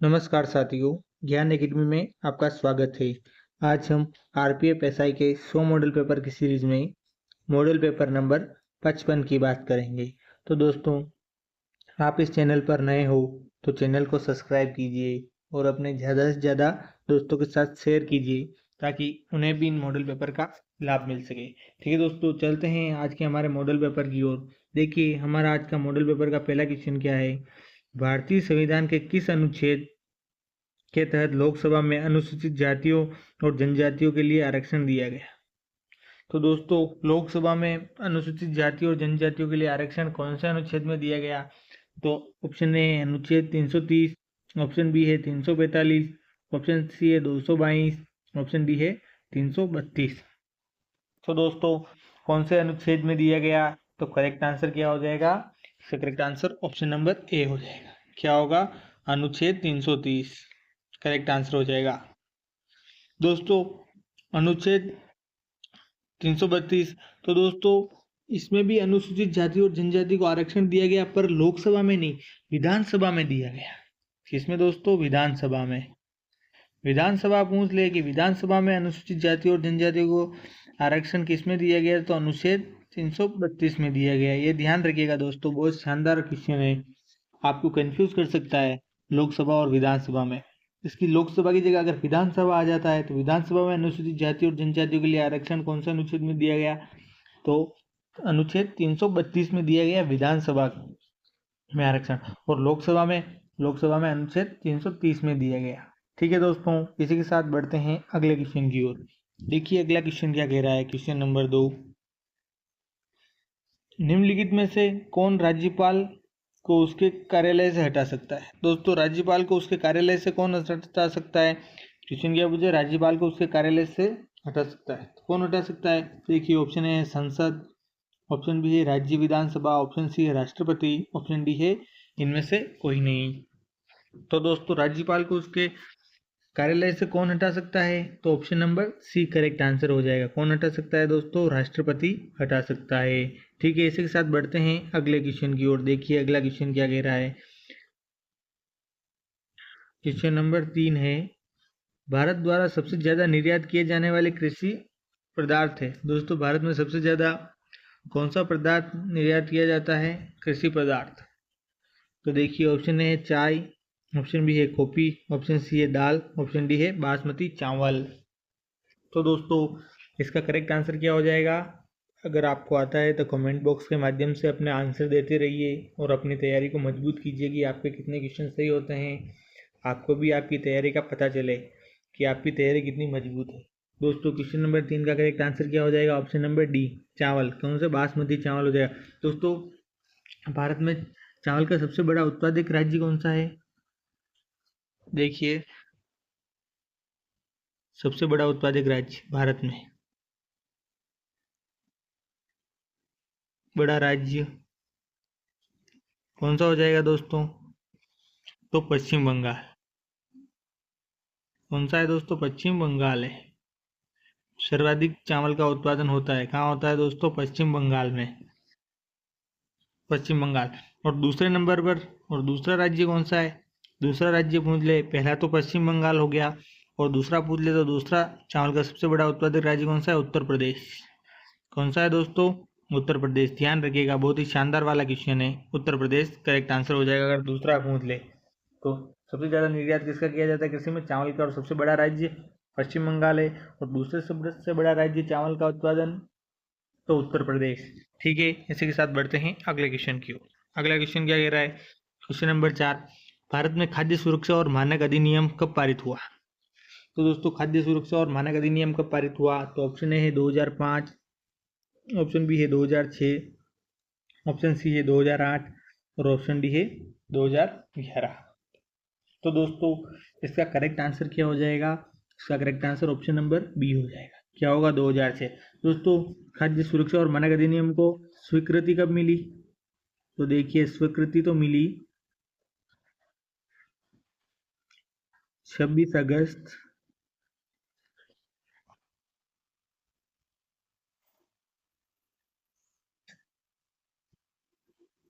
नमस्कार साथियों, ज्ञान एकेडमी में आपका स्वागत है। आज हम आरपीएफ एसआई के 100 मॉडल पेपर की सीरीज में मॉडल पेपर नंबर 55 की बात करेंगे। तो दोस्तों, आप इस चैनल पर नए हो तो चैनल को सब्सक्राइब कीजिए और अपने ज़्यादा से ज़्यादा दोस्तों के साथ शेयर कीजिए ताकि उन्हें भी इन मॉडल पेपर का लाभ मिल सके। ठीक है दोस्तों, चलते हैं आज के हमारे मॉडल पेपर की ओर। देखिए, हमारा आज का मॉडल पेपर का पहला क्वेश्चन क्या है। भारतीय संविधान के किस अनुच्छेद के तहत लोकसभा में अनुसूचित जातियों और जनजातियों के लिए आरक्षण दिया गया। तो दोस्तों, लोकसभा में अनुसूचित जाति और जनजातियों के लिए आरक्षण कौन से अनुच्छेद में दिया गया। तो ऑप्शन ए है अनुच्छेद 330, ऑप्शन बी है 345, ऑप्शन सी है 222, ऑप्शन डी है 332। तो दोस्तों, कौन से अनुच्छेद में दिया गया, तो करेक्ट आंसर क्या हो जाएगा। इसका correct answer option number A हो जाएगा। क्या होगा, अनुच्छेद 330 करेक्ट आंसर हो जाएगा। दोस्तों, अनुच्छेद 332, तो दोस्तों इसमें भी अनुसूचित जाति और जनजाति को आरक्षण दिया गया, पर लोकसभा में नहीं, विधानसभा में दिया गया। किसमें दोस्तों, विधानसभा में। विधानसभा पूछ ले कि विधानसभा में अनुसूचित जाति और जनजाति को आरक्षण किसमें दिया गया, तो अनुच्छेद 332 में दिया गया। ये ध्यान रखिएगा दोस्तों, बहुत शानदार क्वेश्चन है, आपको कंफ्यूज कर सकता है लोकसभा और विधानसभा में। इसकी लोकसभा की जगह अगर विधानसभा आ जाता है तो विधानसभा में अनुसूचित जाति और जनजातियों के लिए आरक्षण कौन सा अनुच्छेद में दिया गया, तो अनुच्छेद 332 में दिया गया विधानसभा में आरक्षण, और लोकसभा में अनुच्छेद 330 में दिया गया। ठीक है दोस्तों, इसी के साथ बढ़ते हैं अगले क्वेश्चन की ओर। देखिए अगला क्वेश्चन क्या कह रहा है। क्वेश्चन नंबर 2, निम्नलिखित में से कौन राज्यपाल को उसके कार्यालय से हटा सकता है। दोस्तों, राज्यपाल को उसके कार्यालय से कौन हटा सकता है। क्वेश्चन क्या पूछे, राज्यपाल को उसके कार्यालय से हटा सकता है, तो कौन हटा सकता है। देखिए, ऑप्शन ए है संसद, ऑप्शन बी है राज्य विधानसभा, ऑप्शन सी है राष्ट्रपति, ऑप्शन डी है इनमें से कोई नहीं। तो दोस्तों, राज्यपाल को उसके कार्यालय से कौन हटा सकता है, तो option number C correct answer हो जाएगा। कौन हटा सकता है दोस्तों, राष्ट्रपति हटा सकता है। ठीक है, इसी के साथ बढ़ते हैं अगले क्वेश्चन की ओर। देखिए अगला क्वेश्चन क्या कह रहा है। क्वेश्चन नंबर 3 है, भारत द्वारा सबसे ज्यादा निर्यात किए जाने वाले कृषि पदार्थ है। दोस्तों, भारत में सबसे ज्यादा कौन सा पदार्थ निर्यात किया जाता है, कृषि पदार्थ। तो देखिए, ऑप्शन ए है चाय, ऑप्शन बी है कॉफी, ऑप्शन सी है दाल, ऑप्शन डी है बासमती चावल। तो दोस्तों, इसका करेक्ट आंसर क्या हो जाएगा। अगर आपको आता है तो कमेंट बॉक्स के माध्यम से अपने आंसर देते रहिए और अपनी तैयारी को मजबूत कीजिए कि आपके कितने क्वेश्चन सही होते हैं, आपको भी आपकी तैयारी का पता चले कि आपकी तैयारी कितनी मजबूत है। दोस्तों, क्वेश्चन नंबर 3 का करेक्ट आंसर क्या हो जाएगा, ऑप्शन नंबर डी चावल। कौन सा, बासमती चावल हो जाएगा। दोस्तों, भारत में चावल का सबसे बड़ा उत्पादक राज्य कौन सा है। देखिए, सबसे बड़ा उत्पादक राज्य भारत में, बड़ा राज्य कौन सा हो जाएगा दोस्तों, तो पश्चिम बंगाल। कौन सा है दोस्तों, पश्चिम बंगाल है। सर्वाधिक चावल का उत्पादन होता है, कहाँ होता है दोस्तों, पश्चिम बंगाल में, पश्चिम बंगाल। और दूसरे नंबर पर, और दूसरा राज्य कौन सा है, दूसरा राज्य पूछ ले। पहला तो पश्चिम बंगाल हो गया, और दूसरा पूछ ले तो दूसरा चावल का सबसे बड़ा उत्पादक राज्य कौन सा है, उत्तर प्रदेश। कौन सा है दोस्तों, उत्तर प्रदेश। ध्यान रखिएगा, बहुत ही शानदार वाला क्वेश्चन है। उत्तर प्रदेश करेक्ट आंसर हो जाएगा। अगर दूसरा पूछ ले तो सबसे ज़्यादा निर्यात किसका किया जाता है कृषि में, चावल का, और सबसे बड़ा राज्य पश्चिम बंगाल है, और दूसरे सबसे बड़ा राज्य चावल का उत्पादन तो उत्तर प्रदेश। ठीक है, इसी के साथ बढ़ते हैं अगले क्वेश्चन की ओर। अगला क्वेश्चन क्या कह रहा है। क्वेश्चन नंबर 4, भारत में खाद्य सुरक्षा और मानक अधिनियम कब पारित हुआ। तो दोस्तों, खाद्य सुरक्षा और मानक अधिनियम कब पारित हुआ, तो ऑप्शन ए है 2005, ऑप्शन बी है 2006, ऑप्शन सी है 2008, और ऑप्शन डी है 2011। तो दोस्तों, इसका करेक्ट आंसर क्या हो जाएगा। इसका correct answer option number B हो जाएगा। क्या होगा, 2006। दोस्तों, खाद्य सुरक्षा और मानक अधिनियम को स्वीकृति कब मिली, तो देखिए स्वीकृति तो मिली 26 अगस्त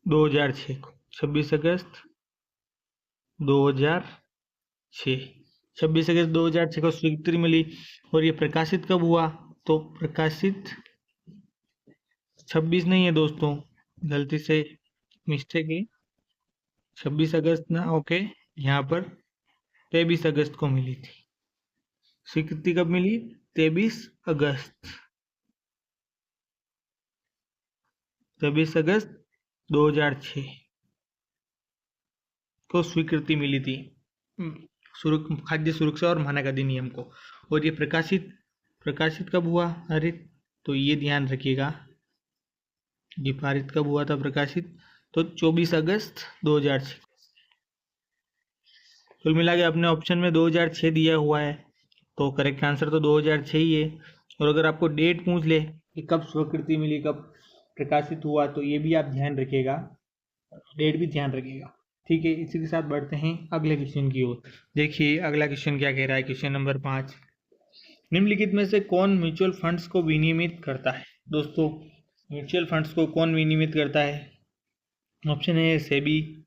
2006 को, 26 अगस्त 2006 6। 26 अगस्त 2006 को स्वीकृति मिली। और ये प्रकाशित कब हुआ? तो प्रकाशित 26 नहीं है दोस्तों, गलती से मिस्टेक है, 26 अगस्त ना ओके, यहाँ पर 23 अगस्त को मिली थी। स्वीकृति कब मिली? 23 अगस्त 2006 को स्वीकृति मिली थी खाद्य सुरक्षा और मानक अधिनियम को। और ये प्रकाशित कब हुआ? अरे तो ये ध्यान रखिएगा, ये पारित कब हुआ था प्रकाशित? तो 24 अगस्त 2006। कुल मिला के अपने ऑप्शन में 2006 दिया हुआ है, तो करेक्ट आंसर तो 2006 ही है। और अगर आपको डेट पूछ ले कि कब स्वीकृति मिली, कब प्रकाशित हुआ, तो ये भी आप ध्यान रखिएगा, डेट भी ध्यान रखिएगा। ठीक है, इसी के साथ बढ़ते हैं अगले क्वेश्चन की ओर। देखिए अगला क्वेश्चन क्या कह रहा है। क्वेश्चन नंबर 5, निम्नलिखित में से कौन म्यूचुअल फंड्स को विनियमित करता है? दोस्तों म्यूचुअल फंड्स को कौन विनियमित करता है? ऑप्शन ए है सेबी,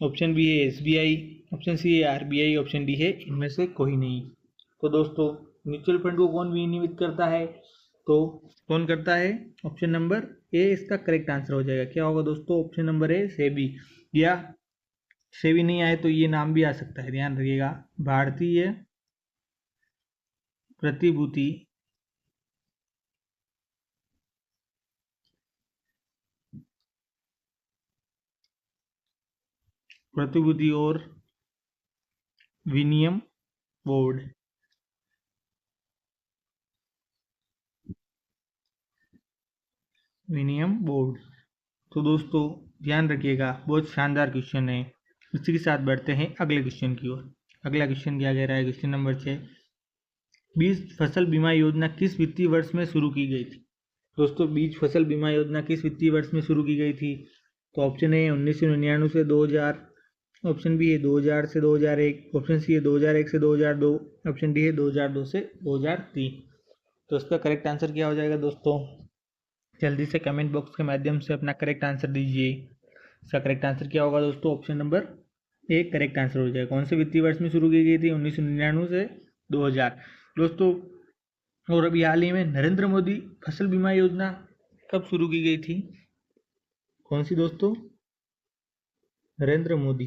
ऑप्शन बी है एसबीआई, ऑप्शन सी है आरबीआई, ऑप्शन डी है इनमें से कोई नहीं। तो दोस्तों म्यूचुअल फंड को कौन विनियमित करता है? तो कौन करता है? ऑप्शन नंबर ए इसका करेक्ट आंसर हो जाएगा। क्या होगा दोस्तों? ऑप्शन नंबर ए सेबी, या सेबी नहीं आए तो ये नाम भी आ सकता है, ध्यान रखिएगा, भारतीय प्रतिभूति और विनियम बोर्ड। तो दोस्तों ध्यान रखिएगा, बहुत शानदार क्वेश्चन है। इसी के साथ बढ़ते हैं अगले क्वेश्चन की ओर। अगला क्वेश्चन क्या कह रहा है? क्वेश्चन नंबर 6, बीज फसल बीमा योजना किस वित्तीय वर्ष में शुरू की गई थी? दोस्तों बीज फसल बीमा योजना किस वित्तीय वर्ष में शुरू की गई थी? तो ऑप्शन ए 1999 से 2000, ऑप्शन बी है 2000 से 2001, ऑप्शन सी है 2001 से 2002, ऑप्शन डी है 2002 से 2003। तो इसका करेक्ट आंसर क्या हो जाएगा दोस्तों? जल्दी से कमेंट बॉक्स के माध्यम से अपना करेक्ट आंसर दीजिए। इसका करेक्ट आंसर क्या होगा दोस्तों? Option number A correct answer हो जाएगा। कौन से वित्तीय वर्ष में शुरू की गई थी? 1999 से 2000। दोस्तों और अभी हाल ही में नरेंद्र मोदी फसल बीमा योजना कब शुरू की गई थी? कौन सी दोस्तों? नरेंद्र मोदी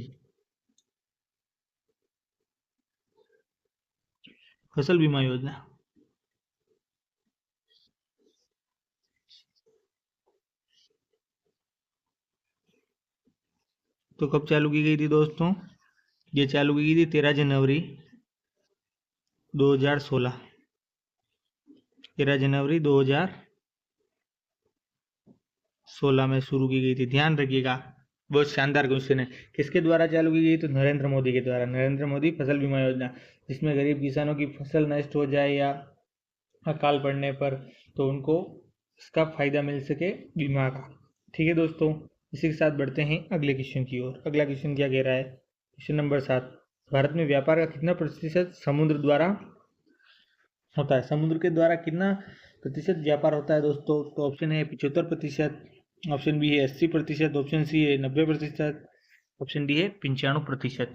फसल बीमा योजना तो कब चालू की गई थी दोस्तों? ये चालू की गई थी 13 जनवरी 2016। 13 जनवरी 2016 में शुरू की गई थी। ध्यान रखिएगा, बहुत शानदार क्वेश्चन है। किसके द्वारा चालू की गई? तो नरेंद्र मोदी के द्वारा, नरेंद्र मोदी फसल बीमा योजना, जिसमें गरीब किसानों की फसल नष्ट हो जाए या अकाल पड़ने पर तो उनको इसका फायदा मिल सके बीमा का। ठीक है दोस्तों, इसी के साथ बढ़ते हैं अगले क्वेश्चन की ओर। अगला क्वेश्चन क्या कह रहा है? क्वेश्चन नंबर 7, भारत में व्यापार का कितना प्रतिशत समुद्र द्वारा होता है? समुद्र के द्वारा कितना प्रतिशत व्यापार होता है दोस्तों? तो ऑप्शन है 75%, ऑप्शन बी है 80%, ऑप्शन सी है 90%, ऑप्शन डी है 95%।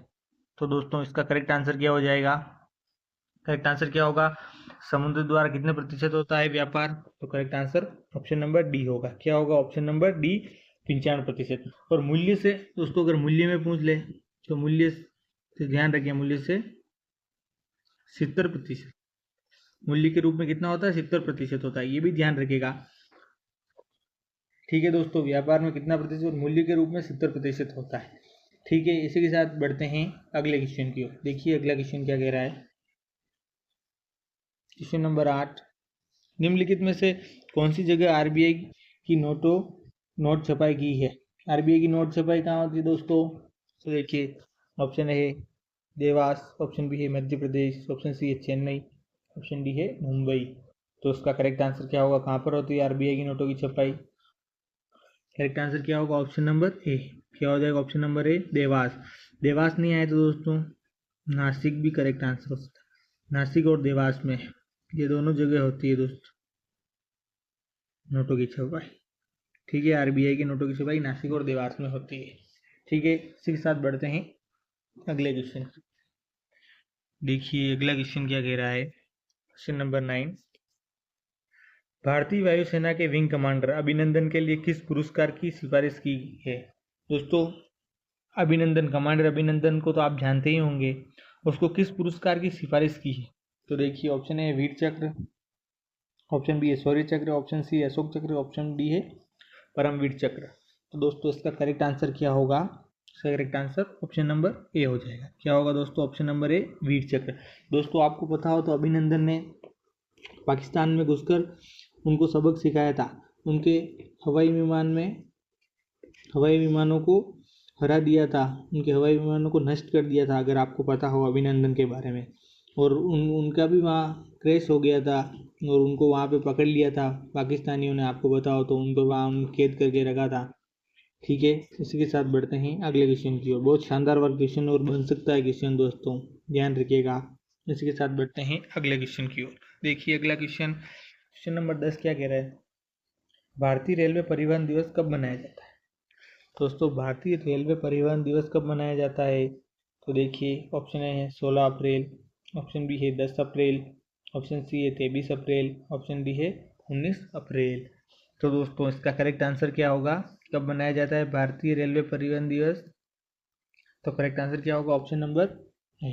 तो दोस्तों इसका करेक्ट आंसर क्या हो जाएगा? करेक्ट आंसर क्या होगा? समुद्र द्वारा कितने प्रतिशत होता है व्यापार? तो correct answer option number D होगा। क्या होगा? Option number D 95%। और मूल्य से दोस्तों, अगर मूल्य में पूछ ले तो मूल्य से ध्यान रखिए, मूल्य से 70%, मूल्य के रूप में कितना होता है? 70% होता है, ये भी ध्यान रखिएगा। ठीक है दोस्तों, व्यापार में कितना प्रतिशत और मूल्य के रूप में 70% होता है। ठीक है, इसी के साथ बढ़ते हैं अगले क्वेश्चन की ओर। देखिए अगला क्वेश्चन क्या कह रहा है। क्वेश्चन नंबर 8, निम्नलिखित में से कौन सी जगह आरबीआई की नोट छपाई की है? आरबीआई की नोट छपाई कहाँ होती है दोस्तों? तो देखिए ऑप्शन ए है देवास, ऑप्शन बी है मध्य प्रदेश, ऑप्शन सी है चेन्नई, ऑप्शन डी है मुंबई। तो उसका करेक्ट आंसर क्या होगा? कहाँ पर होती है आरबीआई की नोटों की छपाई? करेक्ट आंसर क्या होगा? Option number A. क्या हो जाएगा? Option number A Dewas. Dewas नहीं आए तो दोस्तों नासिक भी करेक्ट आंसर हो सकता है। नासिक और देवास में ये दोनों जगह होती है दोस्तों नोटों की छपाई। ठीक है, आरबीआई की नोटों की छपाई नासिक और देवास में होती है। ठीक है, इसी के साथ बढ़ते हैं अगले क्वेश्चन। देखिए अगला क्वेश्चन क्या कह रहा है। क्वेश्चन नंबर 9, भारतीय वायुसेना के विंग कमांडर अभिनंदन के लिए किस पुरस्कार की सिफारिश की है। दोस्तों अभिनंदन, कमांडर अभिनंदन को तो आप जानते ही होंगे, उसको किस पुरस्कार की सिफारिश की है। तो देखिए ऑप्शन ए वीर चक्र, ऑप्शन बी है शौर्य चक्र, ऑप्शन सी है अशोक चक्र, ऑप्शन डी है परमवीर चक्र। तो दोस्तों इसका करेक्ट आंसर क्या होगा। इसका correct answer option number A हो जाएगा। क्या होगा दोस्तों, ऑप्शन नंबर ए वीर चक्र। दोस्तों आपको पता हो तो अभिनंदन ने पाकिस्तान में घुसकर उनको सबक सिखाया था, उनके हवाई विमानों को हरा दिया था, उनके हवाई विमानों को नष्ट कर दिया था, अगर आपको पता हो अभिनंदन के बारे में। और उनका भी वहाँ क्रैश हो गया था और उनको वहाँ पे पकड़ लिया था पाकिस्तानियों ने, आपको पता हो तो उनको वहाँ कैद करके रखा था। ठीक है, इसी के साथ बढ़ते हैं अगले क्वेश्चन की ओर। बहुत शानदार वाला क्वेश्चन और बन सकता है क्वेश्चन, दोस्तों ध्यान रखिएगा। इसी के साथ बढ़ते हैं अगले क्वेश्चन की ओर। देखिए अगला क्वेश्चन, क्वेश्चन नंबर 10 क्या कह रहा है। भारतीय रेलवे परिवहन दिवस कब मनाया जाता है। दोस्तों भारतीय रेलवे परिवहन दिवस कब मनाया जाता है। तो देखिए ऑप्शन ए है 16 अप्रैल, ऑप्शन बी है 10 अप्रैल, ऑप्शन सी है 23 अप्रैल, ऑप्शन डी है 19 अप्रैल। तो दोस्तों इसका करेक्ट आंसर क्या होगा, कब मनाया जाता है भारतीय रेलवे परिवहन दिवस। तो करेक्ट आंसर क्या होगा, ऑप्शन नंबर ए।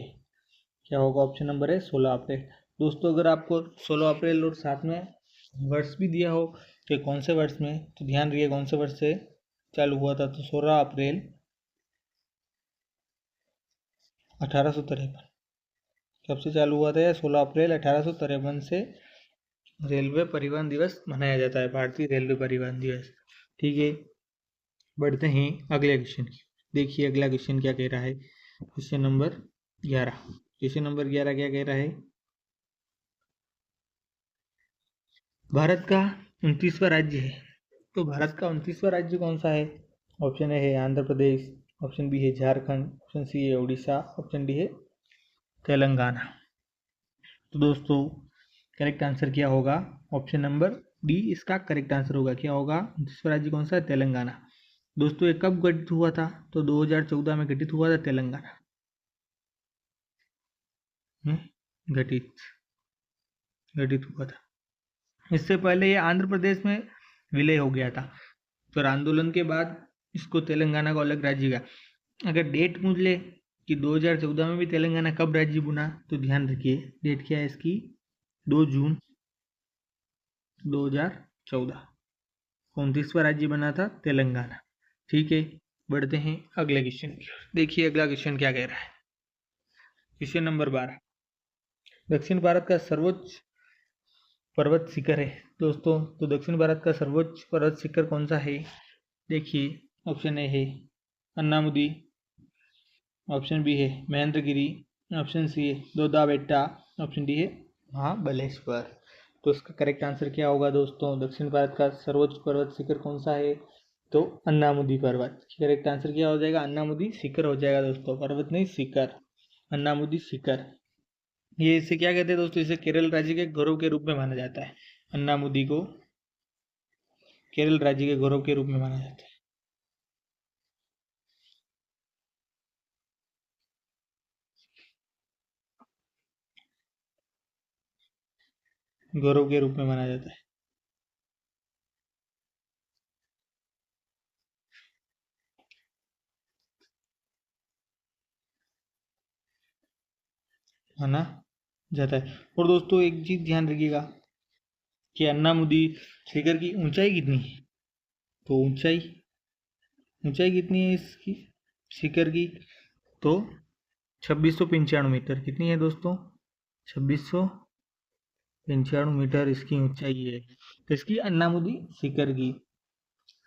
क्या होगा, ऑप्शन नंबर है 16 अप्रैल। दोस्तों अगर आपको 16 अप्रैल और साथ में वर्ष भी दिया हो कि कौन से वर्ष में, तो ध्यान रखिए कौन से वर्ष से चालू हुआ था। तो 16 अप्रैल 1853 कब से चालू हुआ था, या 16 अप्रैल 1853 से रेलवे परिवहन दिवस मनाया जाता है, भारतीय रेलवे परिवहन दिवस। ठीक है, बढ़ते हैं अगले क्वेश्चन की। देखिए अगला क्वेश्चन क्या कह रहा है। क्वेश्चन नंबर 11, क्वेश्चन नंबर 11 क्या कह रहा है। भारत का 29वां राज्य है, तो भारत का 29वां राज्य कौन सा है। ऑप्शन ए है आंध्र प्रदेश, ऑप्शन बी है झारखंड, ऑप्शन सी है उड़ीसा, ऑप्शन डी है तेलंगाना। तो दोस्तों करेक्ट आंसर क्या होगा, ऑप्शन नंबर डी इसका करेक्ट आंसर होगा। क्या होगा, 29वां राज्य कौन सा है, तेलंगाना। दोस्तों ये कब गठित हुआ था, तो 2014 में गठित हुआ था तेलंगाना। गठित गठित हुआ था। इससे पहले ये आंध्र प्रदेश में विलय हो गया था, फिर आंदोलन के बाद इसको तेलंगाना को अलग राज्य का। अगर डेट पूछ ले कि 2014 में भी तेलंगाना कब राज्य बना, तो ध्यान रखिए डेट क्या है इसकी, 2 जून 2014 29वां राज्य बना था तेलंगाना। ठीक है, बढ़ते हैं अगले क्वेश्चन की। देखिए अगला क्वेश्चन क्या कह रहा है। क्वेश्चन नंबर 12, दक्षिण भारत का सर्वोच्च पर्वत शिखर है। दोस्तों तो दक्षिण भारत का सर्वोच्च पर्वत शिखर कौन सा है। देखिए ऑप्शन ए है अन्नामुदी, ऑप्शन बी है महेंद्रगिरी, ऑप्शन सी है दोदा बेट्टा, ऑप्शन डी है महाबलेश्वर। तो इसका करेक्ट आंसर क्या होगा दोस्तों, दक्षिण भारत का सर्वोच्च पर्वत शिखर कौन सा है, तो अन्नामुदी पर्वत। करेक्ट आंसर क्या हो जाएगा, अन्नामुदी शिखर हो जाएगा दोस्तों, पर्वत नहीं शिखर, अन्नामुदी शिखर। ये इसे क्या कहते हैं दोस्तों, इसे केरल राज्य के गौरव के रूप में माना जाता है। अन्नामुदी को केरल राज्य के गौरव के रूप में माना जाता है। गौरव के रूप में माना जाता है ना जाता है। और दोस्तों एक चीज ध्यान रखिएगा कि अन्नामुदी शिखर की ऊंचाई कितनी है। तो ऊंचाई कितनी है इसकी शिखर की, तो 2695 मीटर। कितनी है दोस्तों, 2695 मीटर इसकी ऊंचाई है, तो इसकी अन्नामुदी शिखर की।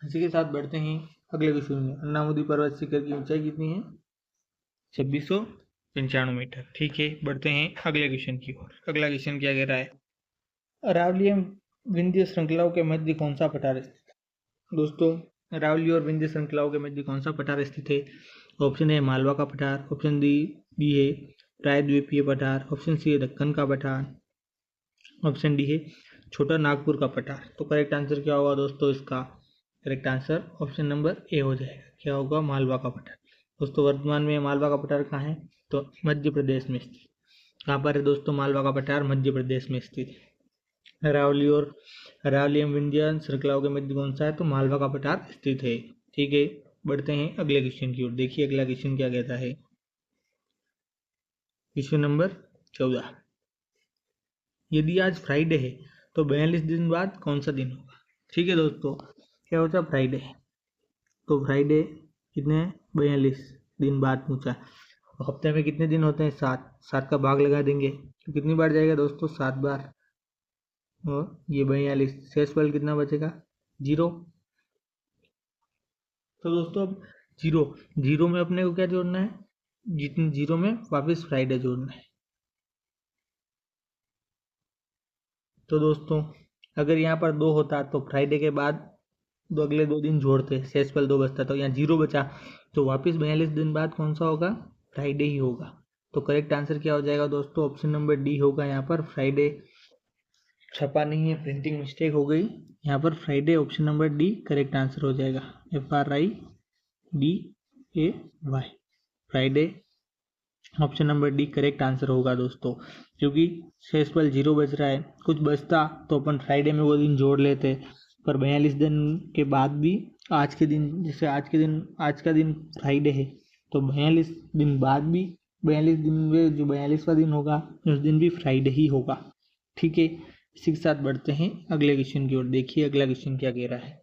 इसी के साथ बढ़ते हैं अगले क्वेश्चन में। अन्नामुदी पर्वत शिखर की ऊंचाई कितनी है, 2695 मीटर। ठीक है, बढ़ते हैं अगले क्वेश्चन की ओर। अगला क्वेश्चन क्या कह रहा है, अरावली एवं विंध्य श्रृंखलाओं के मध्य कौन सा पठार स्थित है। दोस्तों अरावली और विंध्य श्रृंखलाओं के मध्य कौन सा पठार स्थित है। ऑप्शन ए मालवा का पठार, ऑप्शन बी है प्रायद्वीपीय पठार, ऑप्शन सी है दक्कन का पठार, ऑप्शन डी है छोटा नागपुर का पठार। तो करेक्ट आंसर क्या होगा दोस्तों, इसका correct answer option number A हो जाएगा। क्या होगा, मालवा का पठार। दोस्तों वर्तमान में मालवा का पठार कहाँ है, तो मध्य प्रदेश में स्थित। कहाँ पर है दोस्तों? मालवा का पठार मध्य प्रदेश में स्थित है। अरावली और अरावली एवं विंध्य श्रृंखलाओं के मध्य कौन सा है? तो मालवा का पठार स्थित है। ठीक है, बढ़ते हैं अगले क्वेश्चन की ओर। देखिए अगला क्वेश्चन क्या कहता है। क्वेश्चन नंबर 14, यदि आज फ्राइडे है तो 42 दिन बाद कौन सा दिन होगा? ठीक है दोस्तों, क्या होता है फ्राइडे? तो फ्राइडे कितने हैं? 42 दिन बाद पूछा। हफ्ते में कितने दिन होते हैं? 7। 7 का भाग लगा देंगे तो कितनी बार जाएगा दोस्तों? 7 बार। और ये 42, शेषफल कितना बचेगा? 0। तो दोस्तों अब जीरो जीरो में अपने को क्या जोड़ना है? जितने जीरो में वापस फ्राइडे जोड़ना है। तो दोस्तों अगर यहाँ पर 2 होता तो फ्राइडे के बाद अगले 2 दिन जोड़ते, शेषफल 2 बचता। तो यहाँ 0 बचा तो वापस 42 दिन बाद कौन सा होगा? फ्राइडे ही होगा। तो करेक्ट आंसर क्या हो जाएगा दोस्तों? ऑप्शन नंबर डी होगा। यहाँ पर फ्राइडे छपा नहीं है, प्रिंटिंग मिस्टेक हो गई। यहाँ पर Friday option number D correct answer हो जाएगा। FRIDAY, Friday option number D correct answer होगा दोस्तों, क्योंकि शेषफल 0 बच रहा है। कुछ बचता तो अपन फ्राइडे में वो दिन जोड़ लेते, पर 42 दिन के बाद भी आज के दिन, जैसे आज का दिन फ्राइडे है तो 42 दिन बाद भी 42 दिन में जो 42वां दिन होगा उस दिन भी फ्राइडे ही होगा। ठीक है, इसी के साथ बढ़ते हैं अगले क्वेश्चन की ओर। देखिए अगला क्वेश्चन क्या कह रहा है।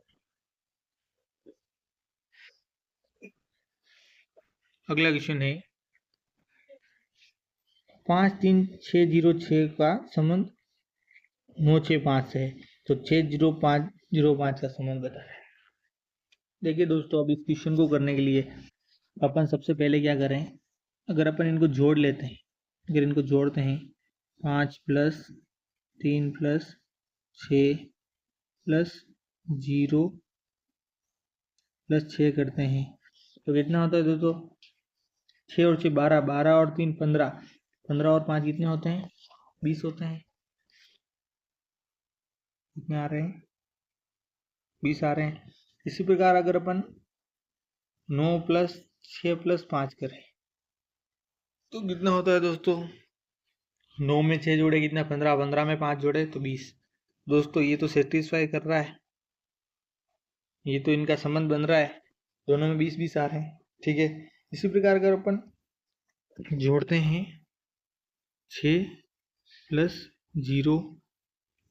अगला क्वेश्चन है 53606 का संबंध 965 से है, तो 60505 का संबंध बता रहा है। देखिए दोस्तों, अब इस क्वेश्चन को करने के लिए अपन सबसे पहले क्या करें, अगर अपन इनको जोड़ लेते हैं, अगर इनको जोड़ते हैं 5 + 3 + 6 + 0 + 6 करते हैं तो कितना होता है दोस्तों? 6 और 6 12, 12 और 3 15, 15 और 5 कितने होते हैं? 20 होते हैं। कितने आ रहे हैं? 20 आ रहे हैं। इसी प्रकार अगर अपन 9 + 6 + 5 करें तो कितना होता है दोस्तों? 9 में 6 जोड़े कितना? 15, 15 में 5 जोड़े तो 20। दोस्तों ये तो सेटिस्फाई कर रहा है, ये तो इनका संबंध बन रहा है, दोनों में 20-20 आ रहे हैं। ठीक है, इसी प्रकार अगर अपन जोड़ते हैं 6 + 0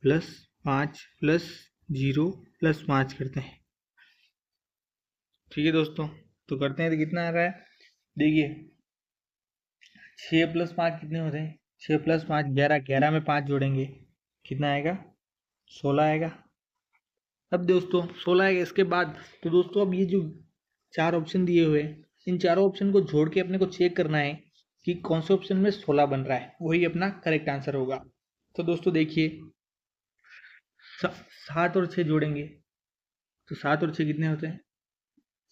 + 5 + 0 + 5 करते हैं। ठीक है दोस्तों, तो करते हैं तो कितना आ रहा है? देखिए 6 + 5 कितने होते हैं? 6 + 5 11, 11 में 5 जोड़ेंगे कितना आएगा? 16 आएगा। अब दोस्तों 16 आएगा। इसके बाद तो दोस्तों अब ये जो 4 ऑप्शन दिए हुए हैं, इन चारों ऑप्शन को जोड़ के अपने को चेक करना है कि कौन से ऑप्शन में 16 बन रहा है, वही अपना करेक्ट आंसर होगा। तो दोस्तों देखिए 7 और 6 जोड़ेंगे तो 7 और 6 कितने होते हैं?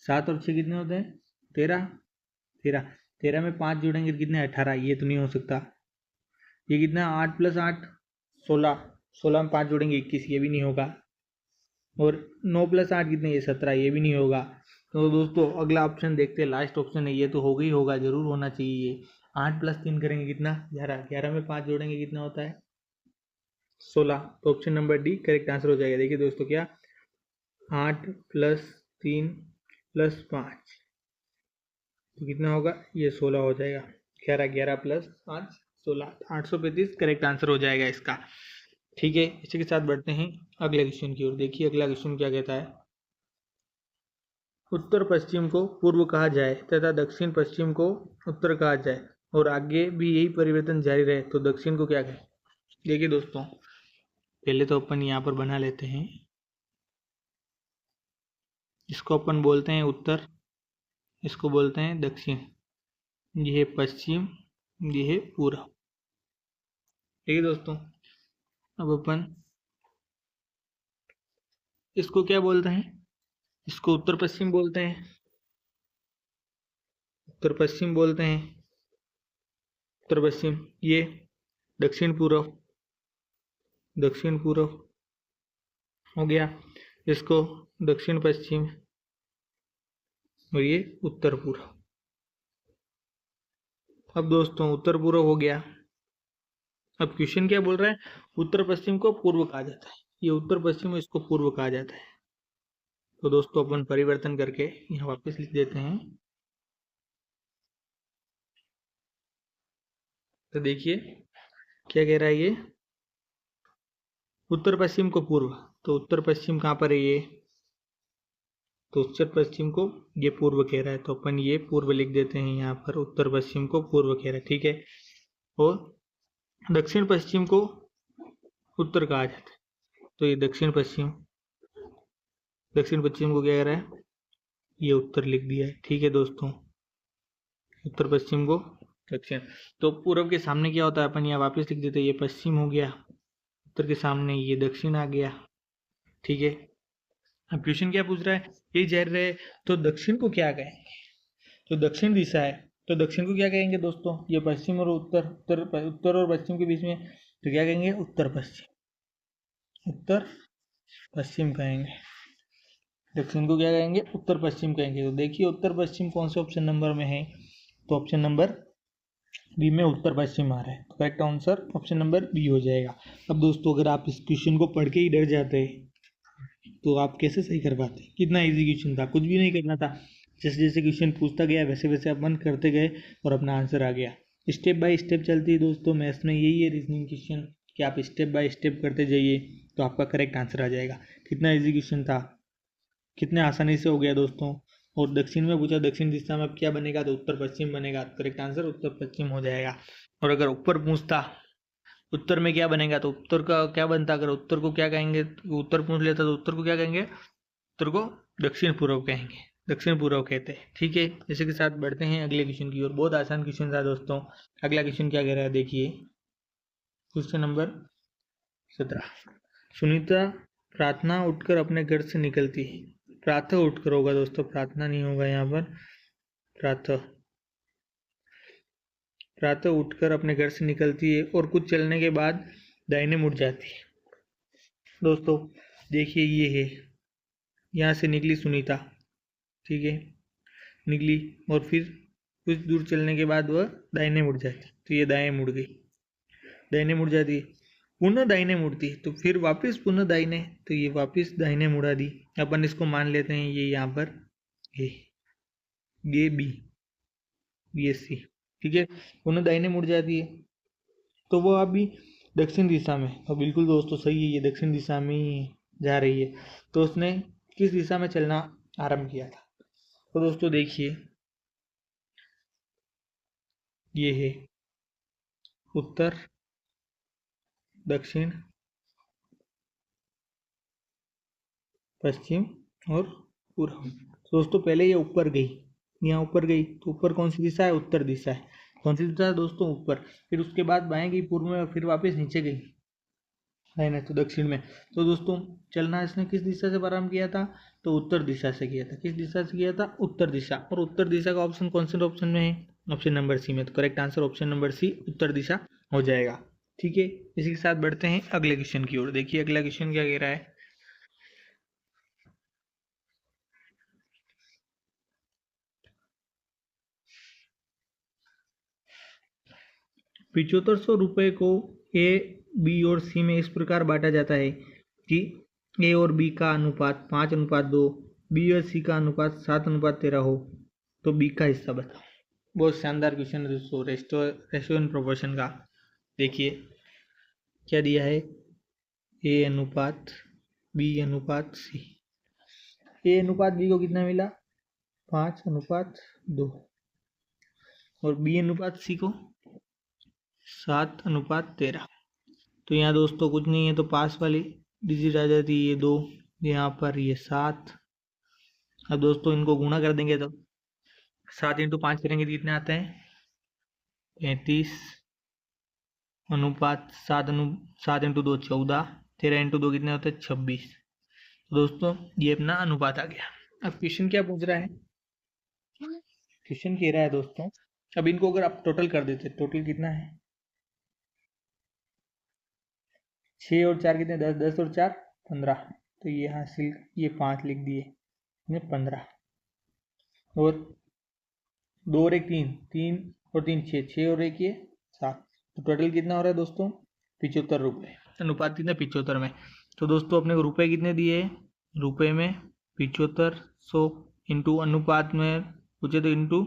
7 और 6 कितने होते हैं? 13। 13, 13 में 5 जोड़ेंगे तो कितने? 18। ये तो नहीं हो सकता। ये कितना? 8 + 8 16, 16 में 5 जोड़ेंगे 21, ये भी नहीं होगा। और 9 + 8 कितने? ये 17, ये भी नहीं होगा। तो दोस्तों अगला ऑप्शन देखते हैं, लास्ट ऑप्शन है, ये तो होगा ही होगा, जरूर होना चाहिए ये। 8 + 3 करेंगे कितना? 11, 11 में 5 जोड़ेंगे कितना होता है? 16। तो option number D correct answer हो जाएगा। देखिए दोस्तों क्या, 8 + 3 + 5 तो कितना होगा? ये 16 हो जाएगा। 11, 11 + 5 16, 835 करेक्ट आंसर हो जाएगा इसका। ठीक है, इसी के साथ बढ़ते हैं अगले क्वेश्चन की ओर। देखिए अगला क्वेश्चन क्या कहता है। उत्तर पश्चिम को पूर्व कहा जाए तथा दक्षिण पश्चिम को उत्तर कहा जाए और आगे भी यही परिवर्तन जारी रहे तो दक्षिण को क्या कहें? देखिए दोस्तों, पहले तो अपन यहाँ पर बना लेते हैं, इसको अपन बोलते हैं उत्तर, इसको बोलते हैं दक्षिण, ये है पश्चिम, ये है पूर्व। ठीक है दोस्तों, अब अपन इसको क्या बोलते हैं? इसको उत्तर पश्चिम बोलते हैं, उत्तर पश्चिम बोलते हैं, उत्तर पश्चिम। ये दक्षिण पूर्व, दक्षिण पूर्व हो गया। इसको दक्षिण पश्चिम और ये उत्तर पूर्व। अब दोस्तों उत्तर पूर्व हो गया, अब क्वेश्चन क्या बोल रहा है, उत्तर पश्चिम को पूर्व कहा जाता है, ये उत्तर पश्चिम है, इसको पूर्व कहा जाता है। तो दोस्तों अपन परिवर्तन करके यहाँ वापस लिख देते हैं। तो देखिए क्या कह रहा है ये, उत्तर पश्चिम को पूर्व, तो उत्तर पश्चिम कहाँ पर है ये, तो उत्तर पश्चिम को ये पूर्व कह रहा है, तो अपन ये पूर्व लिख देते हैं यहाँ पर, उत्तर पश्चिम को पूर्व कह रहा है, ठीक है। और दक्षिण पश्चिम को उत्तर कहा जाता है, तो ये दक्षिण पश्चिम, दक्षिण पश्चिम को क्या कह रहा है, ये उत्तर लिख दिया है, ठीक है दोस्तों। उत्तर पश्चिम को दक्षिण, तो पूर्व के सामने क्या होता है, अपन यहाँ वापस लिख देते हैं, ये पश्चिम हो गया, उत्तर के सामने ये दक्षिण आ गया, ठीक है। अब क्वेश्चन क्या पूछ रहा है, ये जा रहे तो दक्षिण को क्या कहेंगे, तो दक्षिण दिशा है, तो दक्षिण को क्या कहेंगे दोस्तों, ये पश्चिम और उत्तर, उत्तर और पश्चिम के बीच में, तो क्या कहेंगे, उत्तर पश्चिम, उत्तर पश्चिम कहेंगे। दक्षिण को क्या कहेंगे, उत्तर पश्चिम कहेंगे। तो देखिए उत्तर पश्चिम कौन से ऑप्शन नंबर में है, तो ऑप्शन नंबर बी में उत्तर पश्चिम आ रहा है, तो correct answer option number B हो जाएगा। अब दोस्तों अगर आप इस क्वेश्चन को पढ़ के ही डर जाते तो आप कैसे सही कर पाते, कितना इजी क्वेश्चन था, कुछ भी नहीं करना था, जैसे जैसे क्वेश्चन पूछता गया वैसे वैसे अपन करते गए और अपना आंसर आ गया। स्टेप बाय स्टेप चलती है दोस्तों मैथ्स में, यही है रीजनिंग क्वेश्चन कि आप स्टेप बाय स्टेप करते जाइए तो आपका करेक्ट आंसर आ जाएगा। कितना इजी क्वेश्चन था, कितने आसानी से हो गया दोस्तों। और दक्षिण में पूछा, दक्षिण दिशा में अब क्या बनेगा, तो उत्तर पश्चिम बनेगा, करेक्ट आंसर उत्तर पश्चिम हो जाएगा। और अगर ऊपर पूछता उत्तर में क्या बनेगा, तो उत्तर का क्या बनता, अगर उत्तर को क्या कहेंगे, उत्तर पूछ लेता तो उत्तर को क्या कहेंगे, उत्तर को दक्षिण पूर्व कहेंगे, दक्षिण पूर्व कहते हैं, ठीक है। इसी के साथ बढ़ते हैं अगले क्वेश्चन की ओर, बहुत आसान क्वेश्चन था दोस्तों। अगला क्वेश्चन क्या कह रहा है देखिए, क्वेश्चन नंबर 17, सुनीता प्रार्थना उठकर अपने घर से निकलती है, प्रातः उठकर होगा दोस्तों, प्रार्थना नहीं होगा यहाँ पर, प्रातः, प्रातः उठकर अपने घर से निकलती है और कुछ चलने के बाद दाहिने मुड़ जाती है। दोस्तों देखिए ये है, यहाँ से निकली सुनीता, ठीक है, निकली और फिर कुछ दूर चलने के बाद वह दाहिने मुड़ जाती, तो ये दाएं मुड़ गई, दाहिने मुड़ जाती है, पुनः दाहिने मुड़ती है, तो फिर वापस पुनः दाहिने, तो ये वापस दाहिने मुड़ा दी, अपन इसको मान लेते हैं ये यहाँ पर ये बी, ये सी, ठीक है, पुनः दाहिने मुड़ जाती है, तो वो अभी दक्षिण दिशा में, तो बिल्कुल दोस्तों सही है, ये दक्षिण दिशा में ही जा रही है। तो उसने किस दिशा में चलना आरंभ किया था, तो दोस्तों देखिए ये है उत्तर, दक्षिण, पश्चिम और पूर्व। तो दोस्तों पहले ये ऊपर गई, यहाँ ऊपर गई, तो ऊपर कौन सी दिशा है, उत्तर दिशा है, कौन सी दिशा है दोस्तों, ऊपर, फिर उसके बाद बाएं गई पूर्व में, फिर वापस नीचे गई है ना, तो दक्षिण में। तो दोस्तों चलना इसने किस दिशा से प्रारंभ किया था, तो उत्तर दिशा से किया था, किस दिशा से किया था, उत्तर दिशा, और उत्तर दिशा का ऑप्शन कौन से ऑप्शन में है, ऑप्शन नंबर सी में, तो correct answer option number C उत्तर दिशा हो जाएगा, ठीक है। इसी के साथ बढ़ते हैं अगले क्वेश्चन की ओर, देखिए अगला क्वेश्चन क्या कह रहा है, 7500 रुपये को ए, बी और सी में इस प्रकार बांटा जाता है कि ए और बी का अनुपात 5:2, बी और सी का अनुपात 7:13 हो, तो बी का हिस्सा बताओ। बहुत शानदार क्वेश्चन है दोस्तों, रेशियो एंड प्रोपोर्शन का। देखिए क्या दिया है, ए अनुपात बी अनुपात सी, ए अनुपात बी को कितना मिला, 5:2, और बी अनुपात सी को 7:13। तो यहाँ दोस्तों कुछ नहीं है, तो पास वाली डिजिट आ जाती है ये 2, यहाँ पर ये 7। अब दोस्तों इनको गुणा कर देंगे तो 7 × 5 करेंगे तो कितने आते हैं, 35, अनुपात 7 × 2 14, 13 × 2 कितने होते हैं, 26। तो दोस्तों ये अपना अनुपात आ गया। अब क्वेश्चन क्या पूछ रहा है, क्वेश्चन कह रहा है दोस्तों, अब इनको अगर आप टोटल कर देते, टोटल कितना है, 6 और 4 कितने, 10, 10 और 4 15, तो ये हासिल, ये 5 लिख दिए, 15, और 2 और 1 3, 3 और 3 6, 6 और 1 ये 7, तो टोटल कितना हो रहा है दोस्तों, ₹75। अनुपात कितने 75 में। तो दोस्तों अपने को रुपए कितने दिए, रुपए में 7500 इंटू अनुपात में पूछे तो इंटू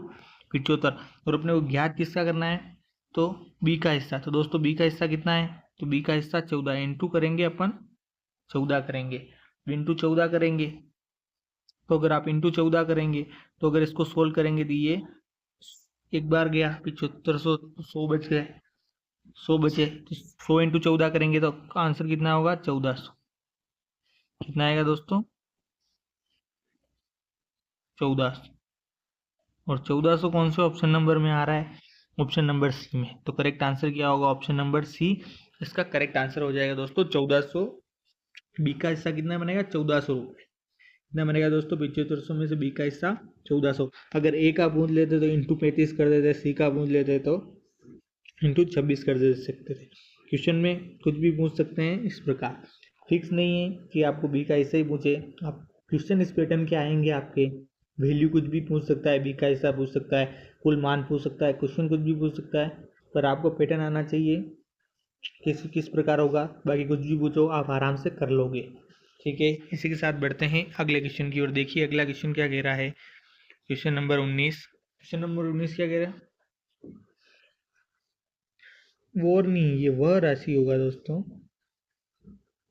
75, और अपने को ज्ञात किसका करना है, तो बी का हिस्सा। तो दोस्तों बी का हिस्सा कितना है, तो बी का हिस्सा 14, इंटू करेंगे अपन 14 करेंगे, इंटू 14 करेंगे। तो अगर आप इंटू 14 करेंगे तो अगर इसको सोल्व करेंगे तो ये एक बार गया 7500, 100 बच गए, 100 बचे तो 100 इंटू 14 करेंगे तो आंसर कितना होगा 1400। कितना आएगा दोस्तों 1400। और 1400 कौन से ऑप्शन नंबर में आ रहा है, ऑप्शन नंबर सी में। तो करेक्ट आंसर क्या होगा, ऑप्शन नंबर सी इसका करेक्ट आंसर हो जाएगा दोस्तों 1400। बी का हिस्सा कितना बनेगा 1400 रुपये। कितना बनेगा दोस्तों 7500 में से बी का हिस्सा 1400। अगर ए का पूछ लेते तो इंटू 35 कर देते, सी का पूछ लेते तो इंटू 26 कर दे सकते थे। क्वेश्चन में कुछ भी पूछ सकते हैं, इस प्रकार फिक्स नहीं है कि आपको बी का हिस्सा ही पूछे। आप क्वेश्चन इस पैटर्न के आएंगे, आपके वैल्यू कुछ भी पूछ सकता है, बी का हिस्सा पूछ सकता है, कुल मान पूछ सकता है, क्वेश्चन कुछ भी पूछ सकता है, पर आपको पैटर्न आना चाहिए किस प्रकार होगा। बाकी कुछ भी पूछो आप आराम से कर लोगे, ठीक है। इसी के साथ बढ़ते हैं अगले क्वेश्चन की ओर। देखिए अगला क्वेश्चन क्या कह रहा है, क्वेश्चन नंबर 19। क्वेश्चन नंबर 19 क्या कह रहा है, वो नहीं, ये वह राशि होगा दोस्तों।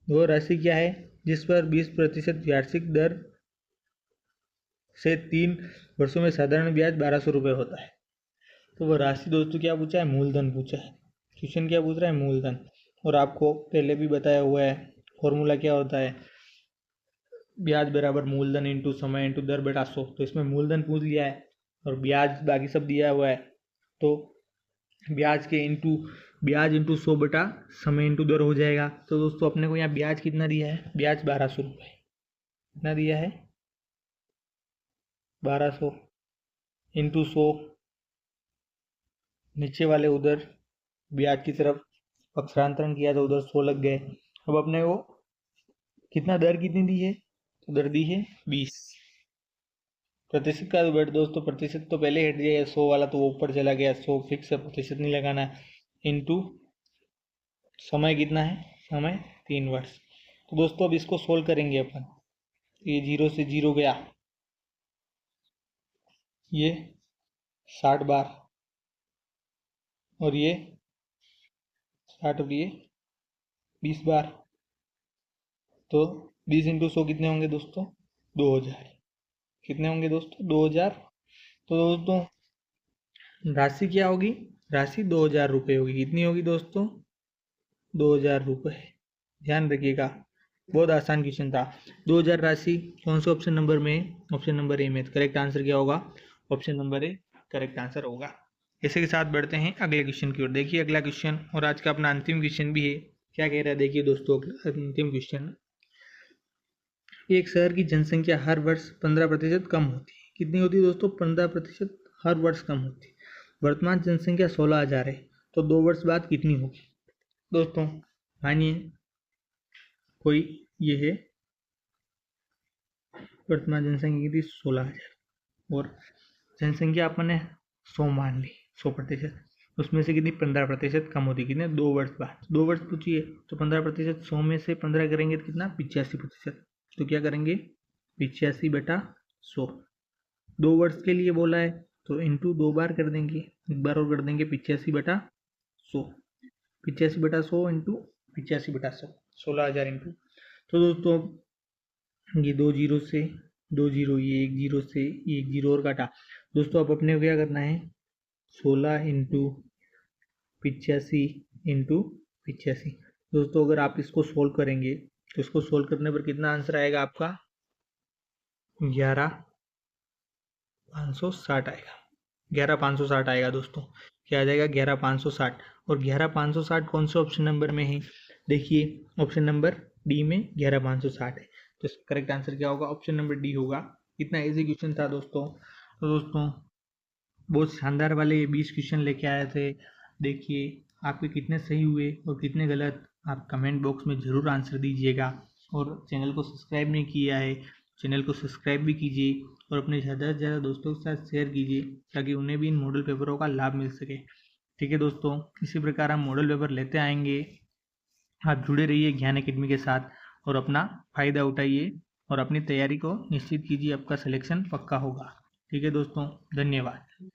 वह राशि क्या है जिस पर 20% वार्षिक दर से 3 वर्षों में साधारण ब्याज 1200 रुपये होता है। तो वह राशि दोस्तों क्या पूछा है, मूलधन पूछा है। क्वेश्चन क्या पूछ रहा है, मूलधन। और आपको पहले भी बताया हुआ है फॉर्मूला क्या होता है, ब्याज बराबर मूलधन इंटू समय इंटू दर बटा 100। तो इसमें मूलधन पूछ लिया है और ब्याज बाकी सब दिया हुआ है, तो ब्याज इंटू 100 बटा समय इंटू दर हो जाएगा। तो दोस्तों अपने को यहाँ ब्याज कितना दिया है, ब्याज 1200 रुपये। कितना दिया है 1200 इंटू 100, नीचे वाले उधर ब्याज की तरफ पक्षांतरण किया तो उधर 100 लग गए। अब अपने को कितना दर कितनी दी है, तो दर दी है 20। प्रतिशत का बट दोस्तों प्रतिशत तो पहले हट गया, 100 वाला तो वो ऊपर चला गया, 100 फिक्स है, प्रतिशत नहीं लगाना है। इंटू समय कितना है, समय 3 वर्ष। तो दोस्तों अब इसको सोल्व करेंगे अपन। ये 0 से 0 गया, ये 60 बार, और ये 60 और ये 20 बार। तो 20 इंटू 100 कितने होंगे दोस्तों, 2000। कितने होंगे दोस्तों 2000। तो दोस्तों राशि क्या होगी, राशि 2000 रुपये होगी। कितनी होगी दोस्तों 2000 रुपये। ध्यान रखिएगा, बहुत आसान क्वेश्चन था। 2000 राशि कौन से ऑप्शन नंबर में, ऑप्शन नंबर ए में। करेक्ट आंसर क्या होगा, option number A correct answer होगा। इसी के साथ बढ़ते हैं अगले क्वेश्चन की ओर। देखिए अगला क्वेश्चन और आज का अपना अंतिम क्वेश्चन भी है। क्या कह रहा है देखिए दोस्तों, अंतिम क्वेश्चन। एक शहर की जनसंख्या हर वर्ष 15% कम होती है। कितनी होती है दोस्तों, 15% हर वर्ष कम होती है। वर्तमान जनसंख्या 16,000 है, तो 2 वर्ष बाद कितनी होगी। दोस्तों मानिए कोई ये है, वर्तमान जनसंख्या कितनी 16,000, और जनसंख्या अपन ने 100 मान ली, 100%। उसमें से कितनी 15% कम होती, कितने 2 वर्ष बाद। 2 वर्ष पूछिए तो 15%, 100 में से 15 करेंगे तो कितना 85%। तो क्या करेंगे 85/100। 2 वर्ष के लिए बोला है तो इंटू 2 बार कर देंगे, एक बार और कर देंगे 85/100। 85/100 इंटू 85/100, 16,000 इंटू। तो दोस्तों ये 2 जीरो से 2 जीरो, ये 1 जीरो से ये 1 जीरो और काटा। दोस्तों अब अपने को क्या करना है, 16 इंटू 85 इंटू 85। दोस्तों अगर आप इसको सोल्व करेंगे तो इसको सोल्व करने पर कितना आंसर आएगा आपका, 11,560 आएगा। 11,560 आएगा दोस्तों। क्या आ जाएगा 11,560। और 11,560 कौन से ऑप्शन नंबर में है, देखिए ऑप्शन नंबर डी में 11,560 है। तो करेक्ट आंसर क्या होगा, ऑप्शन नंबर डी होगा। कितना इजी क्वेश्चन था दोस्तों। तो दोस्तों बहुत शानदार वाले 20 क्वेश्चन लेके आए थे। देखिए आपके कितने सही हुए और कितने गलत, आप कमेंट बॉक्स में ज़रूर आंसर दीजिएगा। और चैनल को सब्सक्राइब नहीं किया है, चैनल को सब्सक्राइब भी कीजिए और अपने ज़्यादा से ज़्यादा दोस्तों के साथ शेयर कीजिए ताकि उन्हें भी इन मॉडल पेपरों का लाभ मिल सके। ठीक है दोस्तों, इसी प्रकार हम मॉडल पेपर लेते आएंगे। आप जुड़े रहिए ज्ञान एकेडमी के साथ और अपना फ़ायदा उठाइए और अपनी तैयारी को निश्चित कीजिए, आपका सिलेक्शन पक्का होगा। ठीक है दोस्तों, धन्यवाद।